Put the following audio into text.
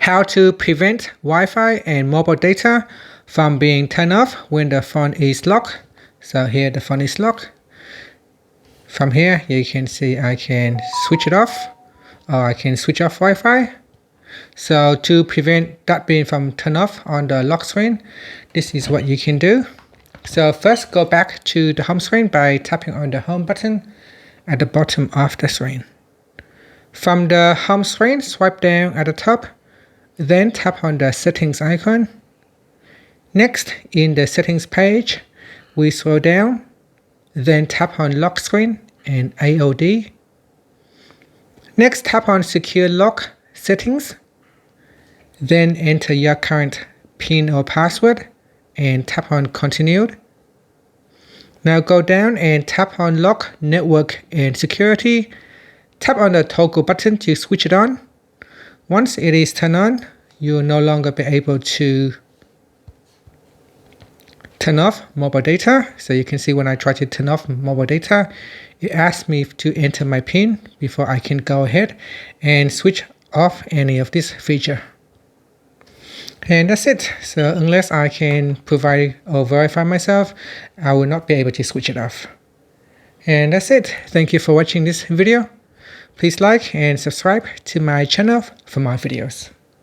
How to prevent Wi-Fi and mobile data from being turned off when the phone is locked. So here the phone is locked. From here you can see I can switch it off, or I can switch off Wi-Fi. So to prevent that being from turned off on the lock screen, this is what you can do. So first go back to the home screen by tapping on the home button at the bottom of the screen. From the home screen, swipe down at the top, then tap on the settings icon. Next, in the settings page, we scroll down, then tap on lock screen and AOD. Next, tap on secure lock settings, then enter your current PIN or password and tap on continued. Now go down and tap on lock, network and security. Tap on the toggle button to switch it on. Once it is turned on, you will no longer be able to turn off mobile data. So you can see when I try to turn off mobile data, it asks me to enter my PIN before I can go ahead and switch off any of this feature. And that's it. So unless I can provide or verify myself, I will not be able to switch it off. And that's it. Thank you for watching this video. Please like and subscribe to my channel for more videos.